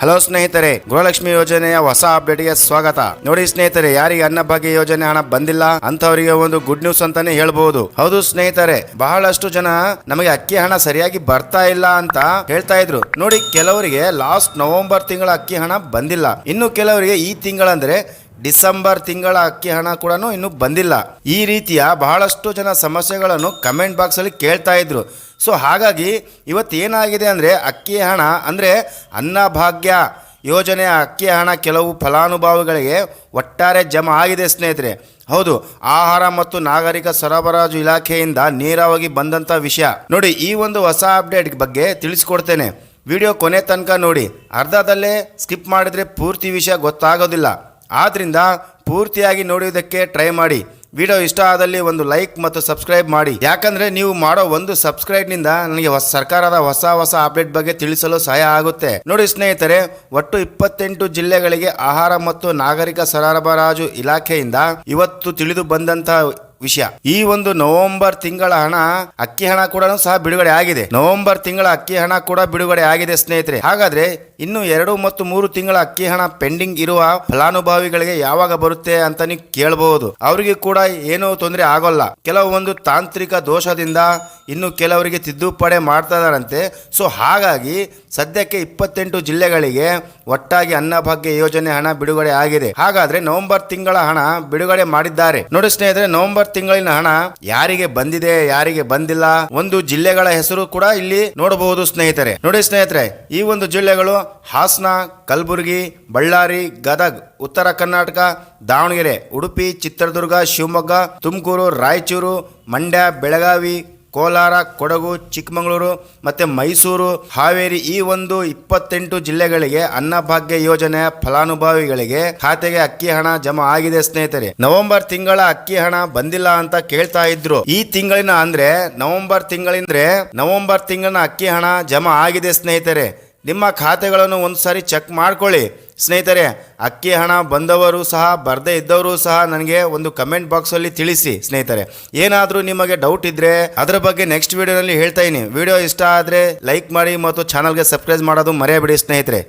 Hello ಸ್ನೇಹಿತರೆ, ಗೃಹಲಕ್ಷ್ಮಿ ಯೋಜನೆಯ ಹೊಸ ಅಪ್ಡೇಟ್ಗೆ ಸ್ವಾಗತ. ನೋಡಿ ಸ್ನೇಹಿತರೆ, ಯಾರಿಗೆ ಅನ್ನಭಾಗ್ಯ ಯೋಜನೆ ಹಣ ಬಂದಿಲ್ಲ ಅಂತವರಿಗೆ ಒಂದು ಗುಡ್ ನ್ಯೂಸ್ ಅಂತಾನೆ ಹೇಳ್ಬಹುದು. ಹೌದು ಸ್ನೇಹಿತರೆ, ಬಹಳಷ್ಟು ಜನ ನಮಗೆ ಅಕ್ಕಿ ಹಣ ಸರಿಯಾಗಿ ಬರ್ತಾ ಇಲ್ಲ ಅಂತ ಹೇಳ್ತಾ ಇದ್ರು. ನೋಡಿ, ಕೆಲವರಿಗೆ ಲಾಸ್ಟ್ ನವೆಂಬರ್ ತಿಂಗಳ ಅಕ್ಕಿ ಹಣ ಬಂದಿಲ್ಲ, ಇನ್ನು ಕೆಲವರಿಗೆ ಈ ತಿಂಗಳಂದ್ರೆ ಡಿಸೆಂಬರ್ ತಿಂಗಳ ಅಕ್ಕಿ ಹಣ ಕೂಡ ಇನ್ನೂ ಬಂದಿಲ್ಲ. ಈ ರೀತಿಯ ಬಹಳಷ್ಟು ಜನ ಸಮಸ್ಯೆಗಳನ್ನು ಕಮೆಂಟ್ ಬಾಕ್ಸ್ ಅಲ್ಲಿ ಕೇಳ್ತಾ ಇದ್ರು. ಸೊ ಹಾಗಾಗಿ ಇವತ್ತು ಏನಾಗಿದೆ ಅಂದರೆ, ಅಕ್ಕಿ ಹಣ ಅಂದರೆ ಅನ್ನಭಾಗ್ಯ ಯೋಜನೆಯ ಅಕ್ಕಿ ಹಣ ಕೆಲವು ಫಲಾನುಭವಿಗಳಿಗೆ ಒಟ್ಟಾರೆ ಜಮಾ ಆಗಿದೆ ಸ್ನೇಹಿತರೆ. ಹೌದು, ಆಹಾರ ಮತ್ತು ನಾಗರಿಕ ಸರಬರಾಜು ಇಲಾಖೆಯಿಂದ ನೇರವಾಗಿ ಬಂದಂಥ ವಿಷಯ. ನೋಡಿ, ಈ ಒಂದು ಹೊಸ ಅಪ್ಡೇಟ್ ಬಗ್ಗೆ ತಿಳಿಸ್ಕೊಡ್ತೇನೆ. ವಿಡಿಯೋ ಕೊನೆ ತನಕ ನೋಡಿ, ಅರ್ಧದಲ್ಲೇ ಸ್ಕಿಪ್ ಮಾಡಿದರೆ ಪೂರ್ತಿ ವಿಷಯ ಗೊತ್ತಾಗೋದಿಲ್ಲ. ಆದ್ದರಿಂದ ಪೂರ್ತಿಯಾಗಿ ನೋಡುವುದಕ್ಕೆ ಟ್ರೈ ಮಾಡಿ. ವಿಡಿಯೋ ಇಷ್ಟ ಆದಲ್ಲಿ ಒಂದು ಲೈಕ್ ಮತ್ತು ಸಬ್ಸ್ಕ್ರೈಬ್ ಮಾಡಿ, ಯಾಕಂದರೆ ನೀವು ಮಾಡೋ ಒಂದು ಸಬ್ಸ್ಕ್ರೈಬ್ನಿಂದ ನನಗೆ ಸರ್ಕಾರದ ಹೊಸ ಅಪ್ಡೇಟ್ ಬಗ್ಗೆ ತಿಳಿಸಲು ಸಹಾಯ ಆಗುತ್ತೆ. ನೋಡಿ ಸ್ನೇಹಿತರೆ, ಒಟ್ಟು 28 ಜಿಲ್ಲೆಗಳಿಗೆ ಆಹಾರ ಮತ್ತು ನಾಗರಿಕ ಸರಬರಾಜು ಇಲಾಖೆಯಿಂದ ಇವತ್ತು ತಿಳಿದು ಬಂದಂತ ವಿಷಯ. ಈ ಒಂದು ನವೆಂಬರ್ ತಿಂಗಳ ಹಣ ಅಕ್ಕಿ ಹಣ ಕೂಡ ಸಹ ಬಿಡುಗಡೆ ಆಗಿದೆ. ನವೆಂಬರ್ ತಿಂಗಳ ಅಕ್ಕಿ ಹಣ ಕೂಡ ಬಿಡುಗಡೆ ಆಗಿದೆ ಸ್ನೇಹಿತರೆ. ಹಾಗಾದ್ರೆ ಇನ್ನು 2 ಮತ್ತು 3 ತಿಂಗಳ ಅಕ್ಕಿ ಹಣ ಪೆಂಡಿಂಗ್ ಇರುವ ಫಲಾನುಭವಿಗಳಿಗೆ ಯಾವಾಗ ಬರುತ್ತೆ ಅಂತ ನೀವು ಕೇಳಬಹುದು. ಅವರಿಗೆ ಕೂಡ ಏನೂ ತೊಂದರೆ ಆಗೋಲ್ಲ. ಕೆಲವೊಂದು ತಾಂತ್ರಿಕ ದೋಷದಿಂದ ಇನ್ನು ಕೆಲವರಿಗೆ ತಿದ್ದುಪಡಿ ಮಾಡ್ತಾ ಇದಾರಂತೆ. ಸೊ ಹಾಗಾಗಿ ಸದ್ಯಕ್ಕೆ 28 ಜಿಲ್ಲೆಗಳಿಗೆ ಒಟ್ಟಾಗಿ ಅನ್ನಭಾಗ್ಯ ಯೋಜನೆ ಹಣ ಬಿಡುಗಡೆ ಆಗಿದೆ. ಹಾಗಾದ್ರೆ ನವೆಂಬರ್ ತಿಂಗಳ ಹಣ ಬಿಡುಗಡೆ ಮಾಡಿದ್ದಾರೆ. ನೋಡಿ ಸ್ನೇಹಿತರೆ, ನವೆಂಬರ್ ತಿಂಗಳಿನ ಹಣ ಯಾರಿಗೆ ಬಂದಿದೆ, ಯಾರಿಗೆ ಬಂದಿಲ್ಲ, ಒಂದು ಜಿಲ್ಲೆಗಳ ಹೆಸರು ಕೂಡ ಇಲ್ಲಿ ನೋಡಬಹುದು ಸ್ನೇಹಿತರೆ. ನೋಡಿ ಸ್ನೇಹಿತರೆ, ಈ ಒಂದು ಜಿಲ್ಲೆಗಳು ಹಾಸನ, ಕಲಬುರಗಿ, ಬಳ್ಳಾರಿ, ಗದಗ್, ಉತ್ತರ ಕರ್ನಾಟಕ, ದಾವಣಗೆರೆ, ಉಡುಪಿ, ಚಿತ್ರದುರ್ಗ, ಶಿವಮೊಗ್ಗ, ತುಮಕೂರು, ರಾಯಚೂರು, ಮಂಡ್ಯ, ಬೆಳಗಾವಿ, ಕೋಲಾರ, ಕೊಡಗು, ಚಿಕ್ಕಮಗಳೂರು ಮತ್ತು ಮೈಸೂರು, ಹಾವೇರಿ. ಈ ಒಂದು 28 ಜಿಲ್ಲೆಗಳಿಗೆ ಅನ್ನಭಾಗ್ಯ ಯೋಜನೆಯ ಫಲಾನುಭವಿಗಳಿಗೆ ಖಾತೆಗೆ ಅಕ್ಕಿ ಹಣ ಜಮಾ ಆಗಿದೆ ಸ್ನೇಹಿತರೆ. ನವೆಂಬರ್ ತಿಂಗಳ ಅಕ್ಕಿ ಹಣ ಬಂದಿಲ್ಲ ಅಂತ ಕೇಳ್ತಾ ಇದ್ರು. ಈ ತಿಂಗಳಿನ ಅಂದ್ರೆ ನವೆಂಬರ್ ತಿಂಗಳಿನ ಅಕ್ಕಿ ಹಣ ಜಮಾ ಆಗಿದೆ ಸ್ನೇಹಿತರೆ. ನಿಮ್ಮ ಖಾತೆಗಳನ್ನು ಒಂದ್ಸಾರಿ ಚೆಕ್ ಮಾಡ್ಕೊಳ್ಳಿ ಸ್ನೇಹಿತರೆ. ಅಕ್ಕಿ ಹಣ ಬಂದವರು ಸಹ ಬರದೇ ಇದ್ದವರು ಸಹ ನನಗೆ ಒಂದು ಕಮೆಂಟ್ ಬಾಕ್ಸಲ್ಲಿ ತಿಳಿಸಿ ಸ್ನೇಹಿತರೆ. ಏನಾದರೂ ನಿಮಗೆ ಡೌಟ್ ಇದ್ದರೆ ಅದರ ಬಗ್ಗೆ ನೆಕ್ಸ್ಟ್ ವಿಡಿಯೋನಲ್ಲಿ ಹೇಳ್ತಾ ಇದ್ದೀನಿ. ವಿಡಿಯೋ ಇಷ್ಟ ಆದರೆ ಲೈಕ್ ಮಾಡಿ ಮತ್ತು ಚಾನಲ್ಗೆ ಸಬ್ಸ್ಕ್ರೈಬ್ ಮಾಡೋದು ಮರೆಯಬೇಡಿ ಸ್ನೇಹಿತರೆ.